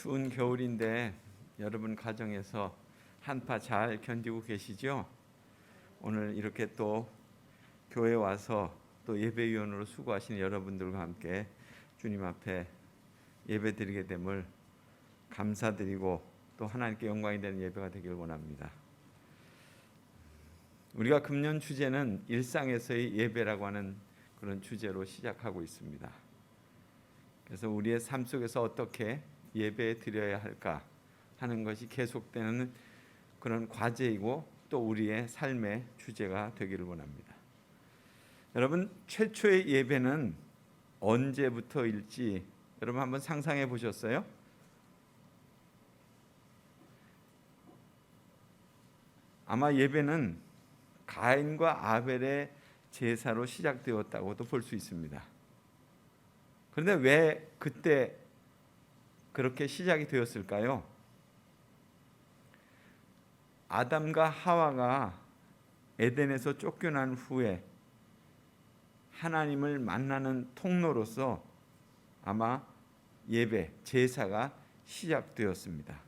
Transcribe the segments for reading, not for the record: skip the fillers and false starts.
추운 겨울인데 여러분 가정에서 한파 잘 견디고 계시죠? 오늘 이렇게 또 교회 와서 또 예배위원으로 수고하시는 여러분들과 함께 주님 앞에 예배드리게 됨을 감사드리고 또 하나님께 영광이 되는 예배가 되길 원합니다. 우리가 금년 주제는 일상에서의 예배라고 하는 그런 주제로 시작하고 있습니다. 그래서 우리의 삶 속에서 어떻게 예배 드려야 할까 하는 것이 계속되는 그런 과제이고 또 우리의 삶의 주제가 되기를 원합니다. 여러분, 최초의 예배는 언제부터일지 여러분 한번 상상해 보셨어요? 아마 예배는 가인과 아벨의 제사로 시작되었다고도 볼 수 있습니다. 그런데 왜 그때 그렇게 시작이 되었을까요? 아담과 하와가 에덴에서 쫓겨난 후에 하나님을 만나는 통로로서 아마 예배, 제사가 시작되었습니다.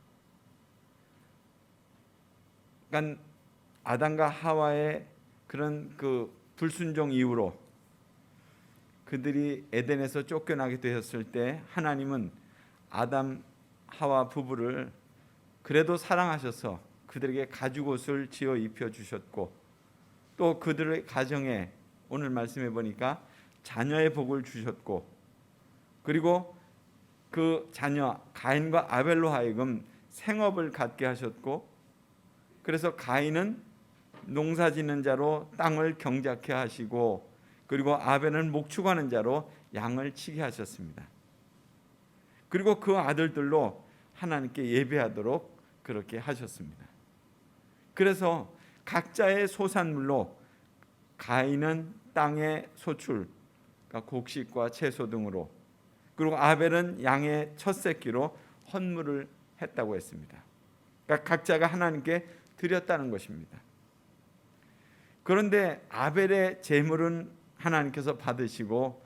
그러니까 아담과 하와의 그런 불순종 이후로 그들이 에덴에서 쫓겨나게 되었을 때 하나님은 아담, 하와 부부를 그래도 사랑하셔서 그들에게 가죽옷을 지어 입혀 주셨고 또 그들의 가정에 오늘 말씀해 보니까 자녀의 복을 주셨고 그리고 그 자녀 가인과 아벨로 하여금 생업을 갖게 하셨고 그래서 가인은 농사짓는 자로 땅을 경작케 하시고 그리고 아벨은 목축하는 자로 양을 치게 하셨습니다. 그리고 그 아들들로 하나님께 예배하도록 그렇게 하셨습니다. 그래서 각자의 소산물로 가인은 땅의 소출, 그러니까 곡식과 채소 등으로 그리고 아벨은 양의 첫 새끼로 헌물을 했다고 했습니다. 그러니까 각자가 하나님께 드렸다는 것입니다. 그런데 아벨의 제물은 하나님께서 받으시고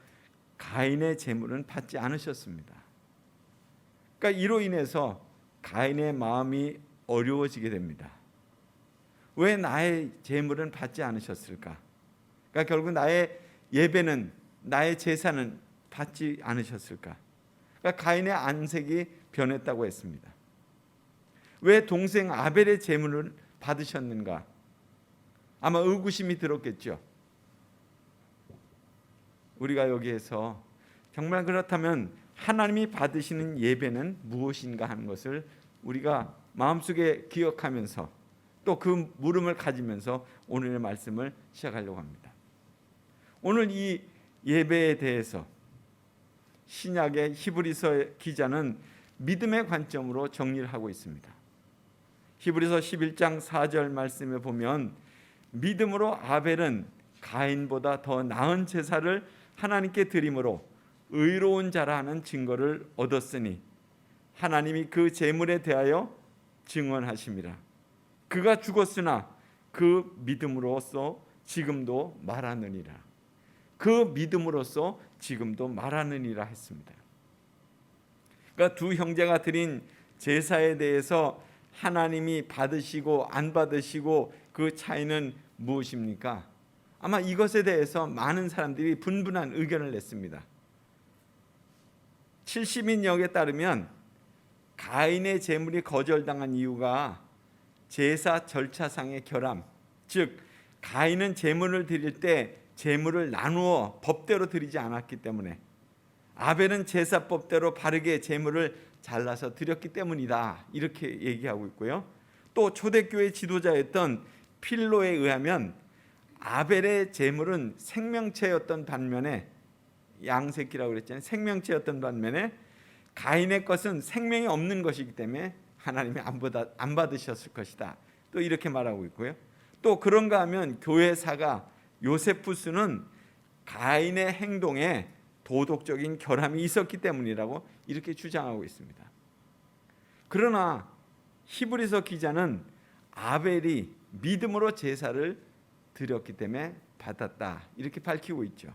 가인의 제물은 받지 않으셨습니다. 그러니까 이로 인해서 가인의 마음이 어려워지게 됩니다. 왜 나의 제물은 받지 않으셨을까? 그러니까 결국 나의 예배는 나의 제사는 받지 않으셨을까? 그러니까 가인의 안색이 변했다고 했습니다. 왜 동생 아벨의 제물을 받으셨는가? 아마 의구심이 들었겠죠. 우리가 여기에서 정말 그렇다면 하나님이 받으시는 예배는 무엇인가 하는 것을 우리가 마음속에 기억하면서 또 그 물음을 가지면서 오늘의 말씀을 시작하려고 합니다. 오늘 이 예배에 대해서 신약의 히브리서 기자는 믿음의 관점으로 정리를 하고 있습니다. 히브리서 11장 4절 말씀에 보면 믿음으로 아벨은 가인보다 더 나은 제사를 하나님께 드림으로 의로운 자라 하는 증거를 얻었으니 하나님이 그 제물에 대하여 증언하심이라. 그가 죽었으나 그 믿음으로써 지금도 말하느니라. 그 믿음으로써 지금도 말하느니라 했습니다. 그러니까 두 형제가 드린 제사에 대해서 하나님이 받으시고 안 받으시고 그 차이는 무엇입니까? 아마 이것에 대해서 많은 사람들이 분분한 의견을 냈습니다. 70인역에 따르면 가인의 제물이 거절당한 이유가 제사 절차상의 결함, 즉 가인은 제물을 드릴 때 제물을 나누어 법대로 드리지 않았기 때문에 아벨은 제사법대로 바르게 제물을 잘라서 드렸기 때문이다 이렇게 얘기하고 있고요. 또 초대교회 지도자였던 필로에 의하면 아벨의 제물은 생명체였던 반면에 양새끼라고 그랬잖아요. 생명체였던 반면에 가인의 것은 생명이 없는 것이기 때문에 하나님이 안 받으셨을 것이다. 또 이렇게 말하고 있고요. 또 그런가 하면 교회사가 요세푸스는 가인의 행동에 도덕적인 결함이 있었기 때문이라고 이렇게 주장하고 있습니다. 그러나 히브리서 기자는 아벨이 믿음으로 제사를 드렸기 때문에 받았다 이렇게 밝히고 있죠.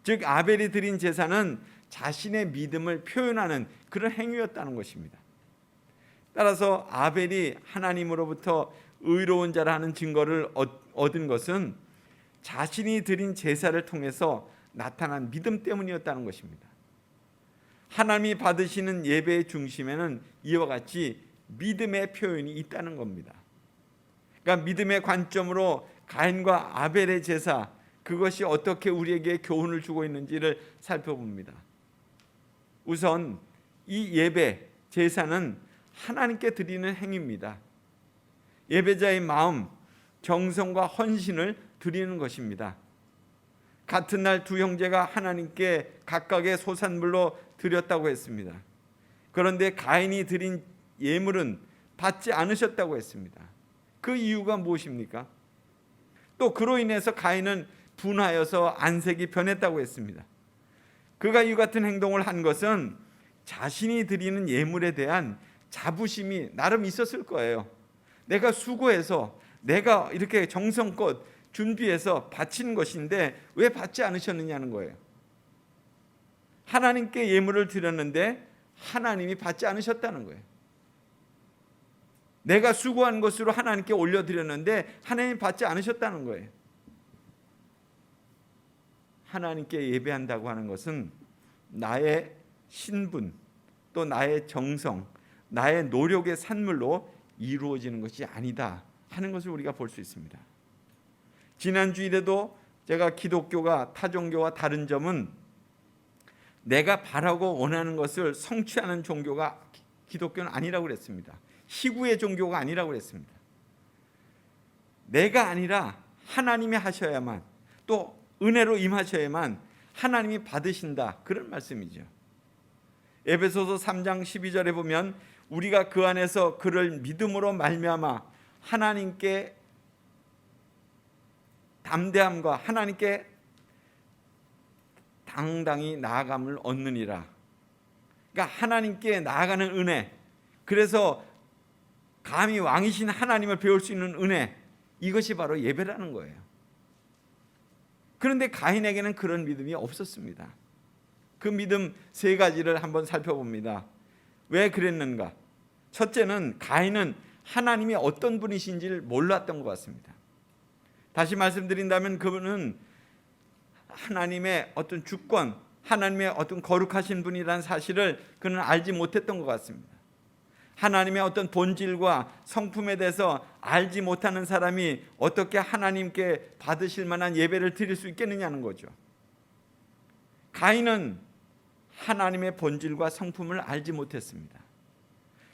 즉 아벨이 드린 제사는 자신의 믿음을 표현하는 그런 행위였다는 것입니다. 따라서 아벨이 하나님으로부터 의로운 자라는 증거를 얻은 것은 자신이 드린 제사를 통해서 나타난 믿음 때문이었다는 것입니다. 하나님이 받으시는 예배의 중심에는 이와 같이 믿음의 표현이 있다는 겁니다. 그러니까 믿음의 관점으로 가인과 아벨의 제사, 그것이 어떻게 우리에게 교훈을 주고 있는지를 살펴봅니다. 우선 이 예배, 제사는 하나님께 드리는 행위입니다. 예배자의 마음, 정성과 헌신을 드리는 것입니다. 같은 날 두 형제가 하나님께 각각의 소산물로 드렸다고 했습니다. 그런데 가인이 드린 예물은 받지 않으셨다고 했습니다. 그 이유가 무엇입니까? 또 그로 인해서 가인은 분하여서 안색이 변했다고 했습니다. 그가 이 같은 행동을 한 것은 자신이 드리는 예물에 대한 자부심이 나름 있었을 거예요. 내가 수고해서 내가 이렇게 정성껏 준비해서 바친 것인데 왜 받지 않으셨느냐는 거예요. 하나님께 예물을 드렸는데 하나님이 받지 않으셨다는 거예요. 내가 수고한 것으로 하나님께 올려드렸는데 하나님이 받지 않으셨다는 거예요. 하나님께 예배한다고 하는 것은 나의 신분, 또 나의 정성, 나의 노력의 산물로 이루어지는 것이 아니다 하는 것을 우리가 볼 수 있습니다. 지난 주일에도 제가 기독교가 타 종교와 다른 점은 내가 바라고 원하는 것을 성취하는 종교가 기독교는 아니라고 그랬습니다. 희구의 종교가 아니라고 그랬습니다. 내가 아니라 하나님이 하셔야만, 또 은혜로 임하셔야만 하나님이 받으신다, 그런 말씀이죠. 에베소서 3장 12절에 보면 우리가 그 안에서 그를 믿음으로 말미암아 하나님께 담대함과 하나님께 당당히 나아감을 얻느니라. 그러니까 하나님께 나아가는 은혜, 그래서 감히 왕이신 하나님을 배울 수 있는 은혜, 이것이 바로 예배라는 거예요. 그런데 가인에게는 그런 믿음이 없었습니다. 그 믿음 세 가지를 한번 살펴봅니다. 왜 그랬는가? 첫째는 가인은 하나님이 어떤 분이신지를 몰랐던 것 같습니다. 다시 말씀드린다면 그분은 하나님의 어떤 주권, 하나님의 어떤 거룩하신 분이라는 사실을 그는 알지 못했던 것 같습니다. 하나님의 어떤 본질과 성품에 대해서 알지 못하는 사람이 어떻게 하나님께 받으실 만한 예배를 드릴 수 있겠느냐는 거죠. 가인은 하나님의 본질과 성품을 알지 못했습니다.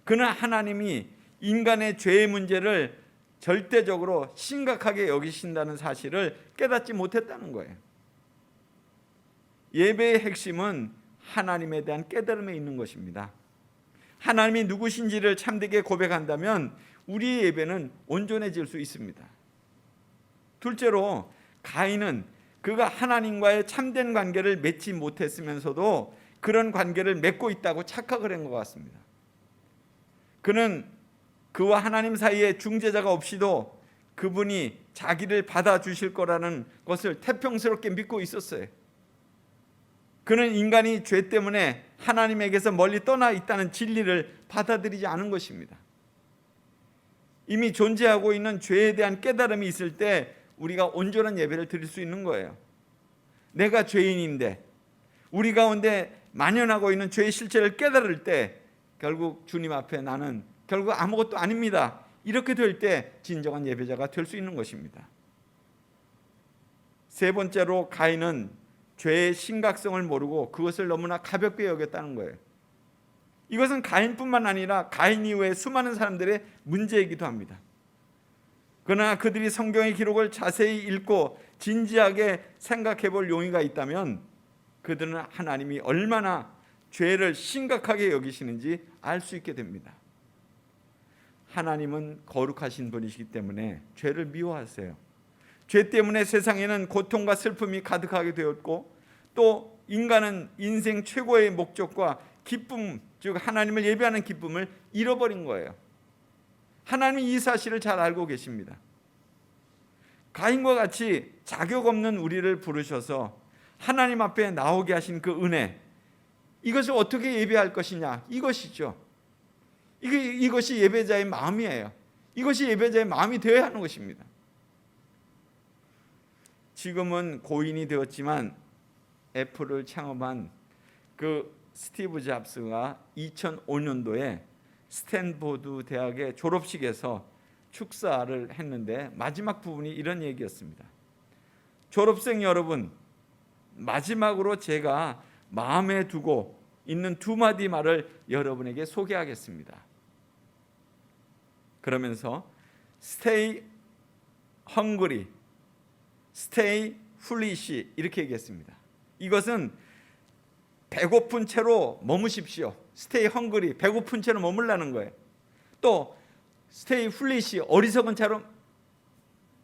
그는 하나님이 인간의 죄의 문제를 절대적으로 심각하게 여기신다는 사실을 깨닫지 못했다는 거예요. 예배의 핵심은 하나님에 대한 깨달음에 있는 것입니다. 하나님이 누구신지를 참되게 고백한다면 우리의 예배는 온전해질 수 있습니다. 둘째로 가인은 그가 하나님과의 참된 관계를 맺지 못했으면서도 그런 관계를 맺고 있다고 착각을 한 것 같습니다. 그는 그와 하나님 사이에 중재자가 없이도 그분이 자기를 받아주실 거라는 것을 태평스럽게 믿고 있었어요. 그는 인간이 죄 때문에 하나님에게서 멀리 떠나 있다는 진리를 받아들이지 않은 것입니다. 이미 존재하고 있는 죄에 대한 깨달음이 있을 때 우리가 온전한 예배를 드릴 수 있는 거예요. 내가 죄인인데 우리 가운데 만연하고 있는 죄의 실체를 깨달을 때 결국 주님 앞에 나는 결국 아무것도 아닙니다. 이렇게 될 때 진정한 예배자가 될 수 있는 것입니다. 세 번째로 가인은 죄의 심각성을 모르고 그것을 너무나 가볍게 여겼다는 거예요. 이것은 가인뿐만 아니라 가인 이후에 수많은 사람들의 문제이기도 합니다. 그러나 그들이 성경의 기록을 자세히 읽고 진지하게 생각해 볼 용의가 있다면 그들은 하나님이 얼마나 죄를 심각하게 여기시는지 알 수 있게 됩니다. 하나님은 거룩하신 분이시기 때문에 죄를 미워하세요. 죄 때문에 세상에는 고통과 슬픔이 가득하게 되었고 또 인간은 인생 최고의 목적과 기쁨, 즉 하나님을 예배하는 기쁨을 잃어버린 거예요. 하나님이 이 사실을 잘 알고 계십니다. 가인과 같이 자격 없는 우리를 부르셔서 하나님 앞에 나오게 하신 그 은혜, 이것을 어떻게 예배할 것이냐, 이것이죠. 이것이 예배자의 마음이에요. 이것이 예배자의 마음이 되어야 하는 것입니다. 지금은 고인이 되었지만 애플을 창업한 그 스티브 잡스가 2005년도에 스탠포드 대학의 졸업식에서 축사를 했는데 마지막 부분이 이런 얘기였습니다. 졸업생 여러분, 마지막으로 제가 마음에 두고 있는 두 마디 말을 여러분에게 소개하겠습니다. 그러면서 Stay hungry, Stay foolish 이렇게 얘기했습니다. 이것은 배고픈 채로 머무십시오. Stay hungry, 배고픈 채로 머물라는 거예요. 또 Stay foolish, 어리석은 자로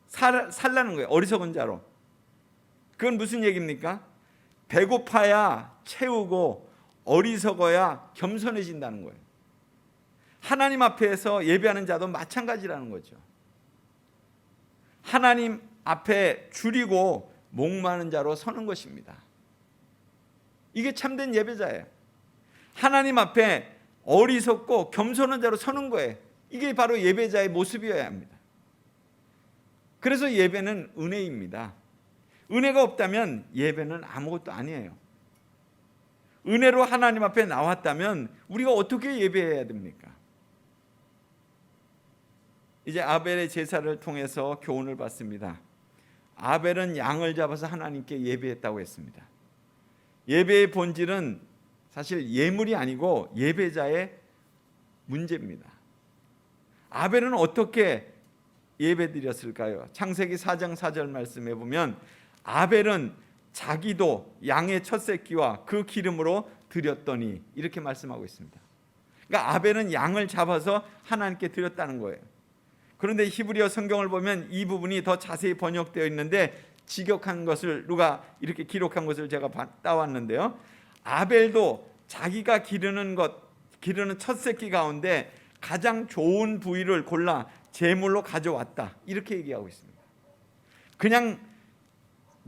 살라는 거예요. 어리석은 자로. 그건 무슨 얘기입니까? 배고파야 채우고 어리석어야 겸손해진다는 거예요. 하나님 앞에서 예배하는 자도 마찬가지라는 거죠. 하나님 앞에 줄이고 목마른 자로 서는 것입니다. 이게 참된 예배자예요. 하나님 앞에 어리석고 겸손한 자로 서는 거예요. 이게 바로 예배자의 모습이어야 합니다. 그래서 예배는 은혜입니다. 은혜가 없다면 예배는 아무것도 아니에요. 은혜로 하나님 앞에 나왔다면 우리가 어떻게 예배해야 됩니까? 이제 아벨의 제사를 통해서 교훈을 받습니다. 아벨은 양을 잡아서 하나님께 예배했다고 했습니다. 예배의 본질은 사실 예물이 아니고 예배자의 문제입니다. 아벨은 어떻게 예배드렸을까요? 창세기 4장 4절 말씀해 보면 아벨은 자기도 양의 첫 새끼와 그 기름으로 드렸더니 이렇게 말씀하고 있습니다. 그러니까 아벨은 양을 잡아서 하나님께 드렸다는 거예요. 그런데 히브리어 성경을 보면 이 부분이 더 자세히 번역되어 있는데 직역한 것을 누가 이렇게 기록한 것을 제가 따왔는데요. 아벨도 자기가 기르는 첫 새끼 가운데 가장 좋은 부위를 골라 제물로 가져왔다. 이렇게 얘기하고 있습니다. 그냥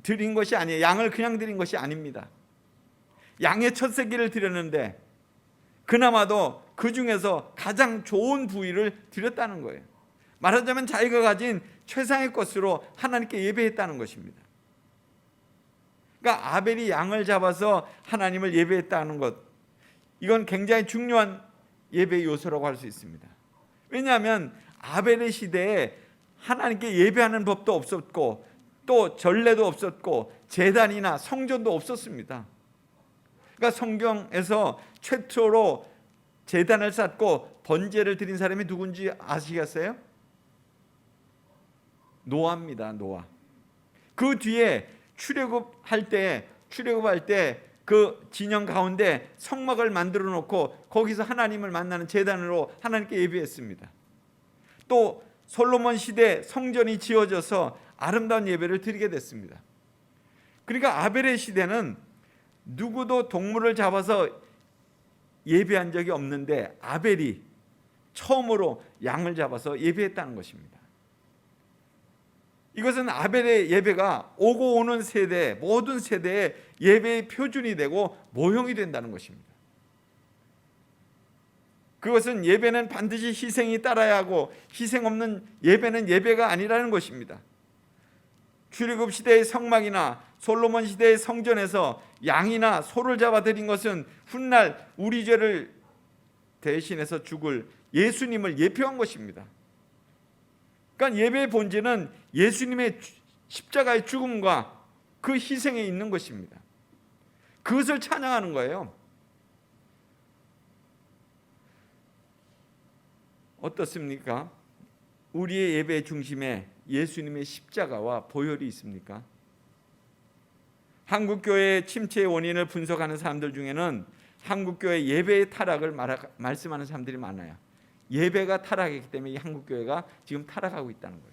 드린 것이 아니에요. 양을 그냥 드린 것이 아닙니다. 양의 첫 새끼를 드렸는데 그나마도 그 중에서 가장 좋은 부위를 드렸다는 거예요. 말하자면 자기가 가진 최상의 것으로 하나님께 예배했다는 것입니다. 그러니까 아벨이 양을 잡아서 하나님을 예배했다는 것, 이건 굉장히 중요한 예배의 요소라고 할 수 있습니다. 왜냐하면 아벨의 시대에 하나님께 예배하는 법도 없었고 또 전례도 없었고 제단이나 성전도 없었습니다. 그러니까 성경에서 최초로 제단을 쌓고 번제를 드린 사람이 누군지 아시겠어요? 노아입니다. 노아. 그 뒤에 출애굽할 때 그 진영 가운데 성막을 만들어 놓고 거기서 하나님을 만나는 제단으로 하나님께 예배했습니다. 또 솔로몬 시대 성전이 지어져서 아름다운 예배를 드리게 됐습니다. 그러니까 아벨의 시대는 누구도 동물을 잡아서 예배한 적이 없는데 아벨이 처음으로 양을 잡아서 예배했다는 것입니다. 이것은 아벨의 예배가 오고 오는 세대, 모든 세대의 예배의 표준이 되고 모형이 된다는 것입니다. 그것은 예배는 반드시 희생이 따라야 하고 희생 없는 예배는 예배가 아니라는 것입니다. 출애굽 시대의 성막이나 솔로몬 시대의 성전에서 양이나 소를 잡아 드린 것은 훗날 우리 죄를 대신해서 죽을 예수님을 예표한 것입니다. 그러니까 예배의 본질은 예수님의 십자가의 죽음과 그 희생에 있는 것입니다. 그것을 찬양하는 거예요. 어떻습니까? 우리의 예배의 중심에 예수님의 십자가와 보혈이 있습니까? 한국교회의 침체의 원인을 분석하는 사람들 중에는 한국교회 예배의 타락을 말씀하는 사람들이 많아요. 예배가 타락했기 때문에 이 한국교회가 지금 타락하고 있다는 거예요.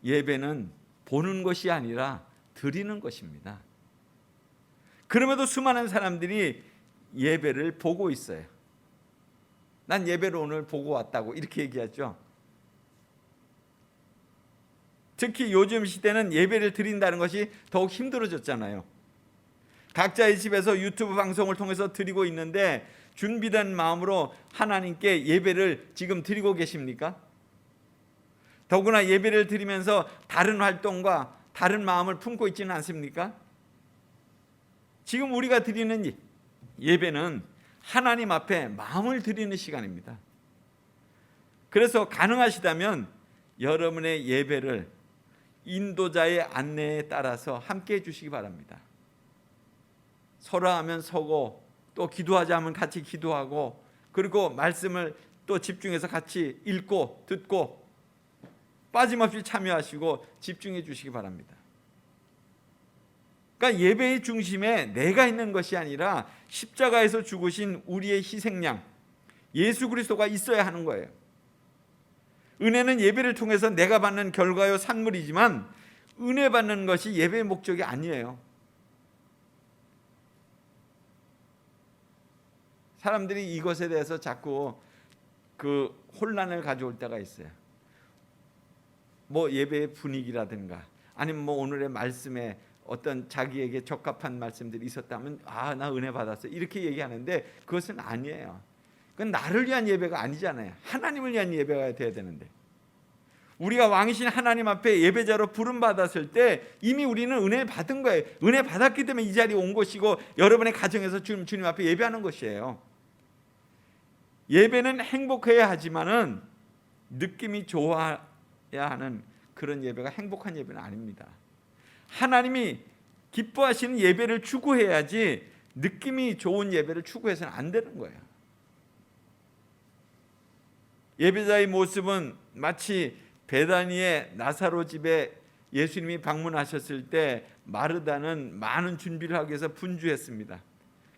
예배는 보는 것이 아니라 드리는 것입니다. 그럼에도 수많은 사람들이 예배를 보고 있어요. 난 예배를 오늘 보고 왔다고 이렇게 얘기하죠. 특히 요즘 시대는 예배를 드린다는 것이 더욱 힘들어졌잖아요. 각자의 집에서 유튜브 방송을 통해서 드리고 있는데 준비된 마음으로 하나님께 예배를 지금 드리고 계십니까? 더구나 예배를 드리면서 다른 활동과 다른 마음을 품고 있지는 않습니까? 지금 우리가 드리는 예배는 하나님 앞에 마음을 드리는 시간입니다. 그래서 가능하시다면 여러분의 예배를 인도자의 안내에 따라서 함께 해주시기 바랍니다. 서라 하면 서고, 또 기도하자 하면 같이 기도하고, 그리고 말씀을 또 집중해서 같이 읽고 듣고 빠짐없이 참여하시고 집중해 주시기 바랍니다. 그러니까 예배의 중심에 내가 있는 것이 아니라 십자가에서 죽으신 우리의 희생양 예수 그리스도가 있어야 하는 거예요. 은혜는 예배를 통해서 내가 받는 결과요 산물이지만 은혜 받는 것이 예배의 목적이 아니에요. 사람들이 이것에 대해서 자꾸 그 혼란을 가져올 때가 있어요. 뭐 예배의 분위기라든가 아니면 뭐 오늘의 말씀에 어떤 자기에게 적합한 말씀들이 있었다면 아, 나 은혜 받았어 이렇게 얘기하는데 그것은 아니에요. 그건 나를 위한 예배가 아니잖아요. 하나님을 위한 예배가 돼야 되는데, 우리가 왕이신 하나님 앞에 예배자로 부름 받았을 때 이미 우리는 은혜 받은 거예요. 은혜 받았기 때문에 이 자리에 온 것이고 여러분의 가정에서 주님 앞에 예배하는 것이에요. 예배는 행복해야 하지만은 느낌이 좋아야 하는 그런 예배가 행복한 예배는 아닙니다. 하나님이 기뻐하시는 예배를 추구해야지 느낌이 좋은 예배를 추구해서는 안 되는 거예요. 예배자의 모습은 마치 베다니의 나사로 집에 예수님이 방문하셨을 때 마르다는 많은 준비를 하기 위해서 분주했습니다.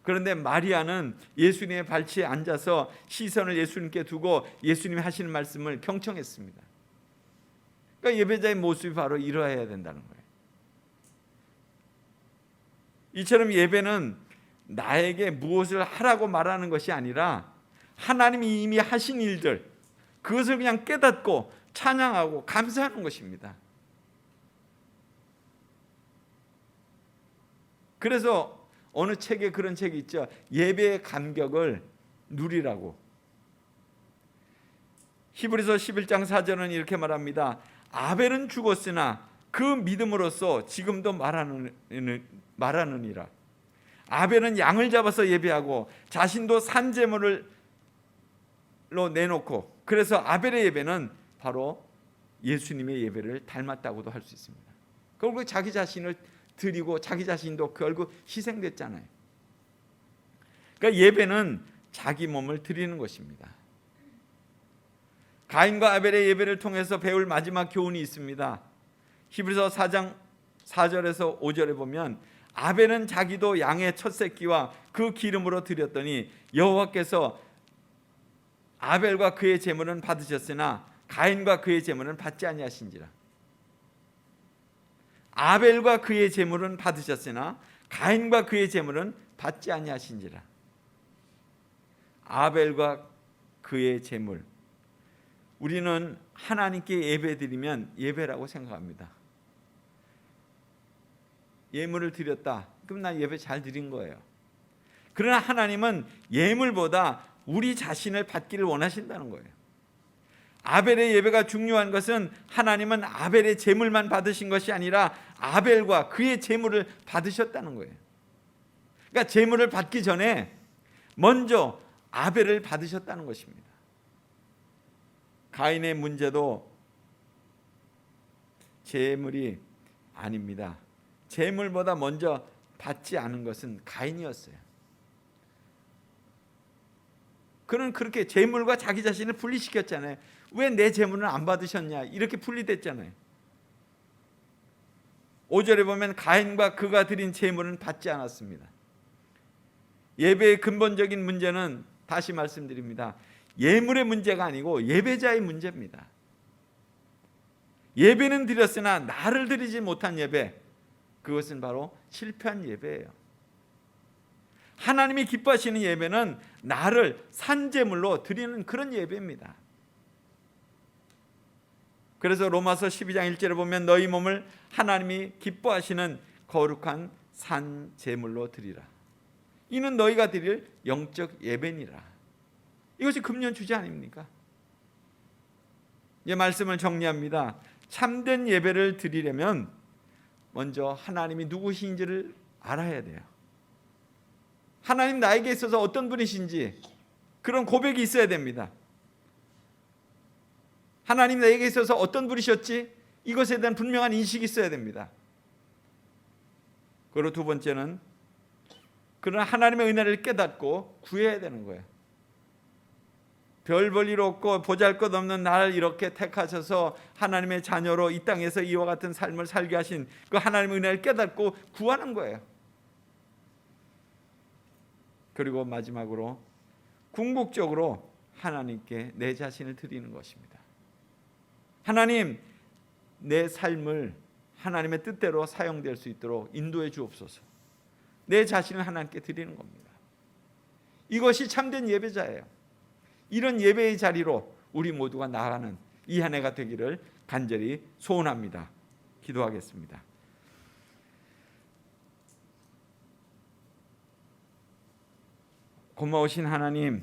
그런데 마리아는 예수님의 발치에 앉아서 시선을 예수님께 두고 예수님이 하시는 말씀을 경청했습니다. 그러니까 예배자의 모습이 바로 이러해야 된다는 거예요. 이처럼 예배는 나에게 무엇을 하라고 말하는 것이 아니라 하나님이 이미 하신 일들, 그것을 그냥 깨닫고 찬양하고 감사하는 것입니다. 그래서 어느 책에 그런 책이 있죠. 예배의 감격을 누리라고. 히브리서 11장 4절은 이렇게 말합니다. 아벨은 죽었으나 그 믿음으로써 지금도 말하느니라. 아벨은 양을 잡아서 예배하고 자신도 산제물로 내놓고, 그래서 아벨의 예배는 바로 예수님의 예배를 닮았다고도 할 수 있습니다. 결국 자기 자신을 드리고 자기 자신도 결국 희생됐잖아요. 그러니까 예배는 자기 몸을 드리는 것입니다. 가인과 아벨의 예배를 통해서 배울 마지막 교훈이 있습니다. 히브리서 4장 4절에서 5절에 보면 아벨은 자기도 양의 첫 새끼와 그 기름으로 드렸더니 여호와께서 아벨과 그의 제물은 받으셨으나 가인과 그의 제물은 받지 아니하신지라. 아벨과 그의 제물은 받으셨으나 가인과 그의 제물은 받지 아니하신지라. 아벨과 그의 제물, 우리는 하나님께 예배드리면 예배라고 생각합니다. 예물을 드렸다, 그럼 나 예배 잘 드린 거예요. 그러나 하나님은 예물보다 우리 자신을 받기를 원하신다는 거예요. 아벨의 예배가 중요한 것은 하나님은 아벨의 제물만 받으신 것이 아니라 아벨과 그의 제물을 받으셨다는 거예요. 그러니까 제물을 받기 전에 먼저 아벨을 받으셨다는 것입니다. 가인의 문제도 제물이 아닙니다. 제물보다 먼저 받지 않은 것은 가인이었어요. 그는 그렇게 제물과 자기 자신을 분리시켰잖아요. 왜 내 제물은 안 받으셨냐, 이렇게 분리됐잖아요. 5절에 보면 가인과 그가 드린 제물은 받지 않았습니다. 예배의 근본적인 문제는 다시 말씀드립니다. 예물의 문제가 아니고 예배자의 문제입니다. 예배는 드렸으나 나를 드리지 못한 예배, 그것은 바로 실패한 예배예요. 하나님이 기뻐하시는 예배는 나를 산제물로 드리는 그런 예배입니다. 그래서 로마서 12장 1절에 보면 너희 몸을 하나님이 기뻐하시는 거룩한 산 제물로 드리라. 이는 너희가 드릴 영적 예배니라. 이것이 금년 주제 아닙니까? 이 말씀을 정리합니다. 참된 예배를 드리려면 먼저 하나님이 누구신지를 알아야 돼요. 하나님 나에게 있어서 어떤 분이신지 그런 고백이 있어야 됩니다. 하나님 나에게 있어서 어떤 분이셨지? 이것에 대한 분명한 인식이 있어야 됩니다. 그리고 두 번째는 그런 하나님의 은혜를 깨닫고 구해야 되는 거예요. 별 볼 일 없고 보잘것없는 나를 이렇게 택하셔서 하나님의 자녀로 이 땅에서 이와 같은 삶을 살게 하신 그 하나님의 은혜를 깨닫고 구하는 거예요. 그리고 마지막으로 궁극적으로 하나님께 내 자신을 드리는 것입니다. 하나님, 내 삶을 하나님의 뜻대로 사용될 수 있도록 인도해 주옵소서. 내 자신을 하나님께 드리는 겁니다. 이것이 참된 예배자예요. 이런 예배의 자리로 우리 모두가 나아가는 이 한 해가 되기를 간절히 소원합니다. 기도하겠습니다. 고마우신 하나님,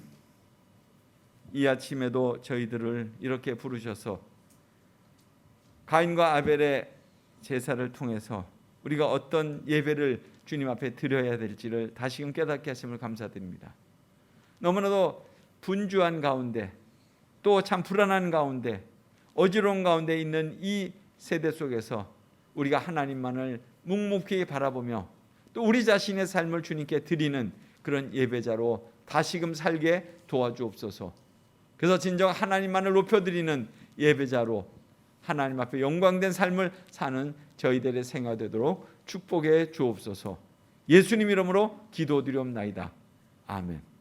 이 아침에도 저희들을 이렇게 부르셔서 가인과 아벨의 제사를 통해서 우리가 어떤 예배를 주님 앞에 드려야 될지를 다시금 깨닫게 하심을 감사드립니다. 너무나도 분주한 가운데 또 참 불안한 가운데 어지러운 가운데 있는 이 세대 속에서 우리가 하나님만을 묵묵히 바라보며 또 우리 자신의 삶을 주님께 드리는 그런 예배자로 다시금 살게 도와주옵소서. 그래서 진정 하나님만을 높여드리는 예배자로 하나님 앞에 영광된 삶을 사는 저희들의 생활 되도록 축복해 주옵소서. 예수님 이름으로 기도드리옵나이다. 아멘.